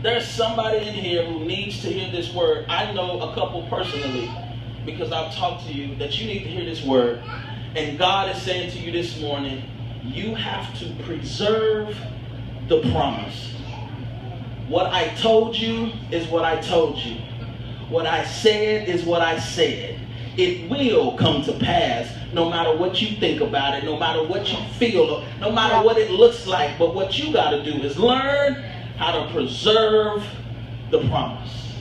There's somebody in here who needs to hear this word. I know a couple personally because I've talked to you that you need to hear this word. And God is saying to you this morning, you have to preserve the promise. What I told you is what I told you. What I said is what I said. It will come to pass no matter what you think about it, no matter what you feel, no matter what it looks like. But what you got to do is learn how to preserve the promise.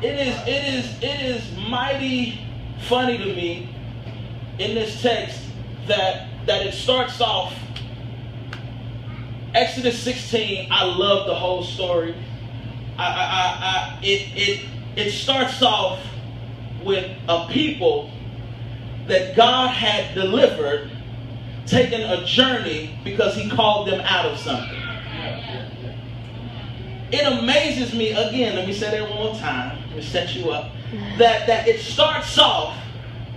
It is mighty funny to me in this text that it starts off Exodus 16. I love the whole story. It starts off with a people that God had delivered, taking a journey because he called them out of something. It amazes me, again, let me say that one more time, let me set you up, that it starts off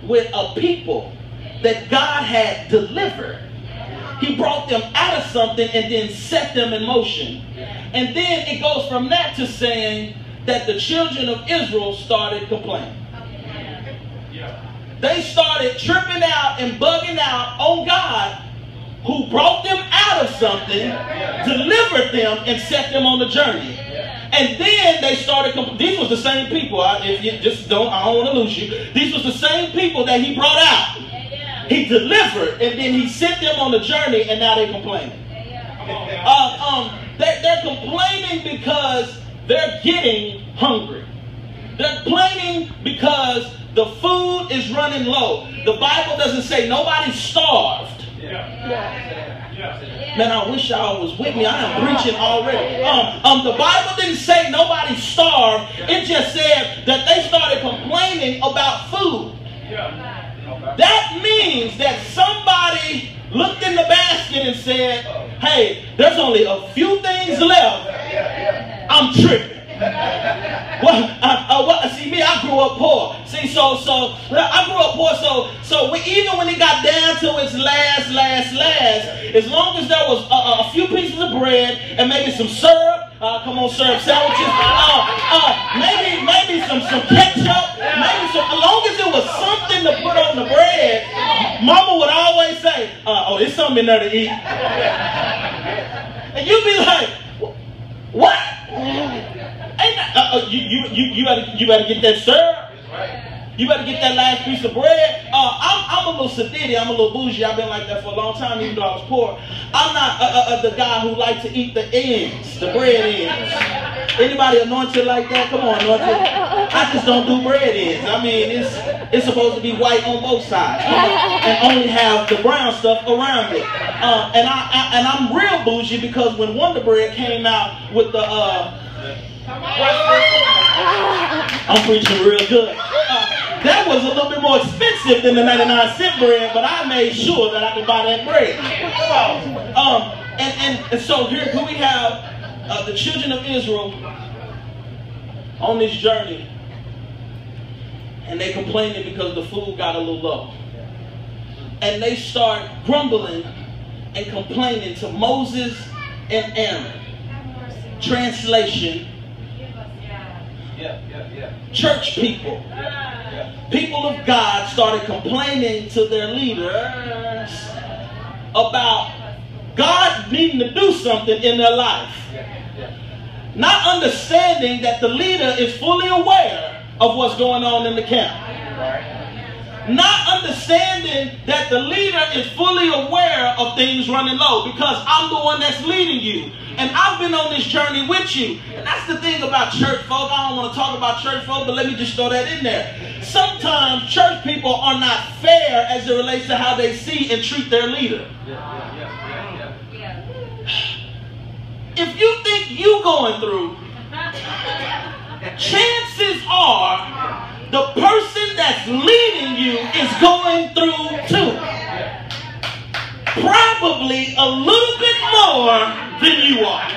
with a people that God had delivered. He brought them out of something and then set them in motion. And then it goes from that to saying that the children of Israel started complaining. They started tripping out and bugging out on God, who brought them out of something, delivered them, and set them on the journey. And then they started, these was the same people, if you just don't, I don't want to lose you. These was the same people that he brought out. He delivered, and then he sent them on the journey, and now they're complaining. They're complaining because they're getting hungry. They're complaining because the food is running low. The Bible doesn't say nobody's starved. Man, I wish y'all was with me. I am preaching already. The Bible didn't say nobody starved. It just said that they started complaining about food. That means that somebody looked in the basket and said, hey, there's only a few things left. I'm tripping. See, me, I grew up poor. See, so I grew up poor. So even when it got down to its last, as long as there was a few pieces of bread and maybe some syrup, come on, syrup sandwiches, maybe some ketchup, as long as there was something to put on the bread, Mama would always say, oh, there's something in there to eat. And you'd be like, what? You better get that syrup. You better get that last piece of bread. I'm a little sedity. I'm a little bougie. I've been like that for a long time, even though I was poor. I'm not the guy who likes to eat the ends, the bread ends. Anybody anointed like that? Come on, anointed. I just don't do bread ends. I mean, it's supposed to be white on both sides and only have the brown stuff around it. And I'm real bougie because when Wonder Bread came out with the I'm preaching real good. That was a little bit more expensive than the 99-cent bread, but I made sure that I could buy that bread. And so here we have the children of Israel on this journey, and they complaining because the food got a little low. And they start grumbling and complaining to Moses and Aaron. Translation: church people, people of God started complaining to their leaders about God needing to do something in their life. Not understanding that the leader is fully aware of what's going on in the camp. Not understanding that the leader is fully aware of things running low, because I'm the one that's leading you. And I've been on this journey with you. And that's the thing about church folk. I don't want to talk about church folk, but let me just throw that in there. Sometimes church people are not fair as it relates to how they see and treat their leader. If you think you're going through, chances are the person that's leading you is going through too. Probably a little bit more than you are.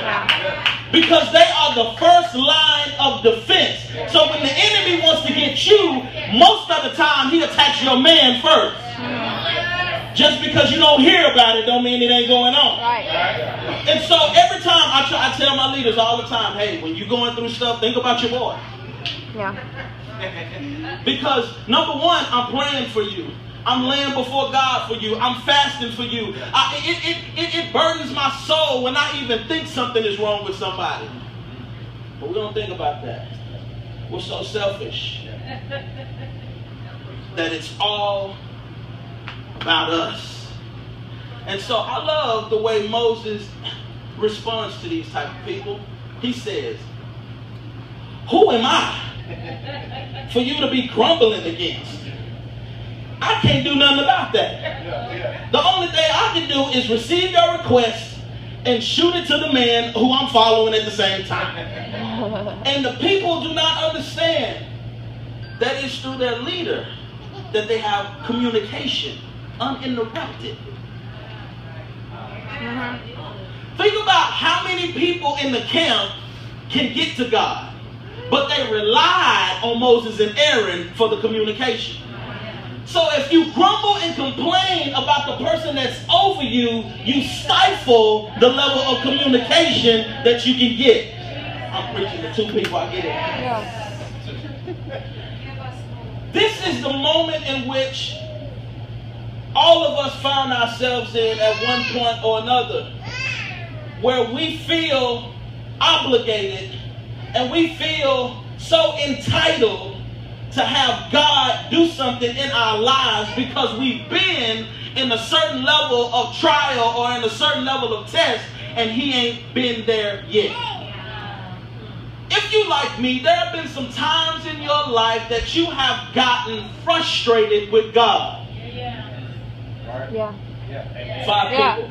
Because they are the first line of defense. So when the enemy wants to get you, most of the time he attacks your man first. Just because you don't hear about it don't mean it ain't going on. Right. And so every time I tell my leaders all the time, hey, when you're going through stuff, think about your boy. Yeah. Because number one, I'm praying for you. I'm laying before God for you. I'm fasting for you. It burdens my soul when I even think something is wrong with somebody. But we don't think about that. We're so selfish that it's all about us. And so I love the way Moses responds to these type of people. He says, who am I for you to be grumbling against? I can't do nothing about that. The only thing I can do is receive your request and shoot it to the man who I'm following at the same time. And the people do not understand that it's through their leader that they have communication uninterrupted. Think about how many people in the camp can get to God, but they relied on Moses and Aaron for the communication. So if you grumble and complain about the person that's over you, you stifle the level of communication that you can get. I'm preaching to two people, I get it. Yeah. This is the moment in which all of us found ourselves in at one point or another, where we feel obligated and we feel so entitled to have God do something in our lives because we've been in a certain level of trial or in a certain level of test and he ain't been there yet. If you like me, there have been some times in your life that you have gotten frustrated with God. Yeah. 5 people.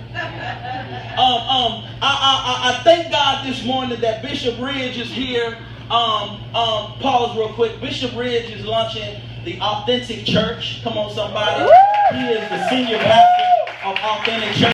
I thank God this morning that Bishop Ridge is here. Pause real quick. Bishop Ridge is launching the Authentic Church. Come on, somebody. He is the senior pastor of Authentic Church.